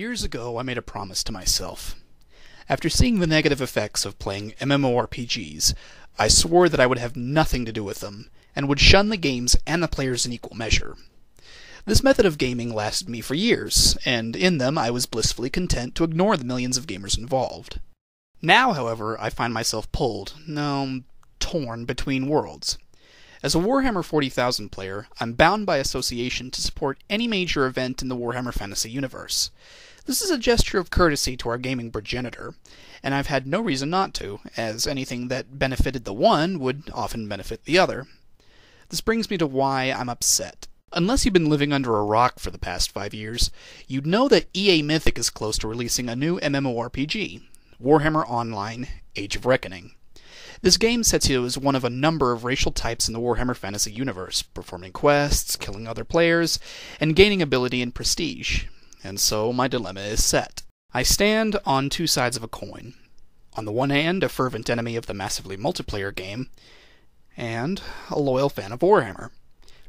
Years ago, I made a promise to myself. After seeing the negative effects of playing MMORPGs, I swore that I would have nothing to do with them, and would shun the games and the players in equal measure. This method of gaming lasted me for years, and in them I was blissfully content to ignore the millions of gamers involved. Now, however, I find myself torn between worlds. As a Warhammer 40,000 player, I'm bound by association to support any major event in the Warhammer fantasy universe. This is a gesture of courtesy to our gaming progenitor, and I've had no reason not to, as anything that benefited the one would often benefit the other. This brings me to why I'm upset. Unless you've been living under a rock for the past 5 years, you'd know that EA Mythic is close to releasing a new MMORPG, Warhammer Online: Age of Reckoning. This game sets you as one of a number of racial types in the Warhammer fantasy universe, performing quests, killing other players, and gaining ability and prestige. And so my dilemma is set. I stand on two sides of a coin. On the one hand, a fervent enemy of the massively multiplayer game, and a loyal fan of Warhammer.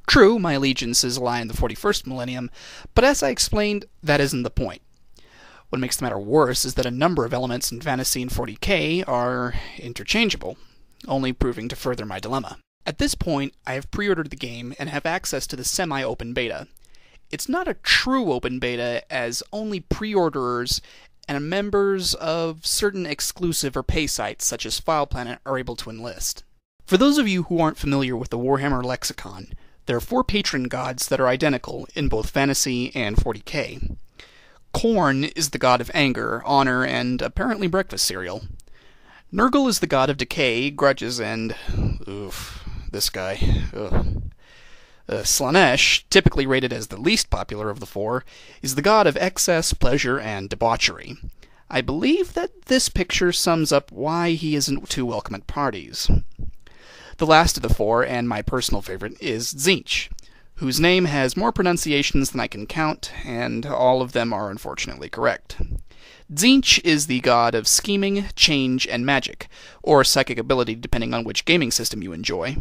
True, my allegiances lie in the 41st millennium, but as I explained, that isn't the point. What makes the matter worse is that a number of elements in Fantasy and 40k are interchangeable, only proving to further my dilemma. At this point, I have pre-ordered the game and have access to the semi-open beta. It's not a true open beta, as only pre-orderers and members of certain exclusive or pay sites such as FilePlanet are able to enlist. For those of you who aren't familiar with the Warhammer lexicon, there are 4 patron gods that are identical in both Fantasy and 40k. Khorne is the god of anger, honor, and apparently breakfast cereal. Nurgle is the god of decay, grudges, and... this guy. Slaanesh, typically rated as the least popular of the 4, is the god of excess, pleasure, and debauchery. I believe that this picture sums up why he isn't too welcome at parties. The last of the 4, and my personal favorite, is Tzeentch, whose name has more pronunciations than I can count, and all of them are unfortunately correct. Tzeentch is the god of scheming, change, and magic, or psychic ability depending on which gaming system you enjoy.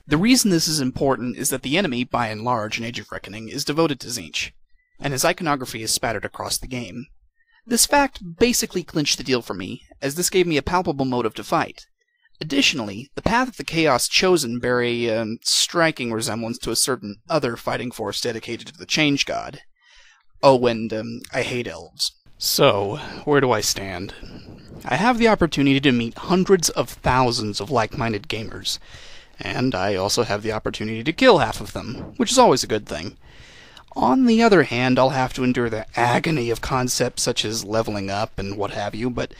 The reason this is important is that the enemy, by and large, in Age of Reckoning, is devoted to Tzeentch, and his iconography is spattered across the game. This fact basically clinched the deal for me, as this gave me a palpable motive to fight. Additionally, the path of the Chaos chosen bear a striking resemblance to a certain other fighting force dedicated to the Change God. Oh, and I hate elves. So, where do I stand? I have the opportunity to meet hundreds of thousands of like-minded gamers, and I also have the opportunity to kill half of them, which is always a good thing. On the other hand, I'll have to endure the agony of concepts such as leveling up and what have you, but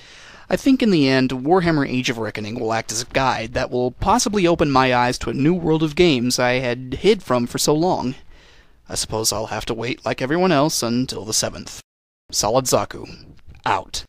I think in the end, Warhammer Age of Reckoning will act as a guide that will possibly open my eyes to a new world of games I had hid from for so long. I suppose I'll have to wait like everyone else until the 7th. Solid Zaku. Out.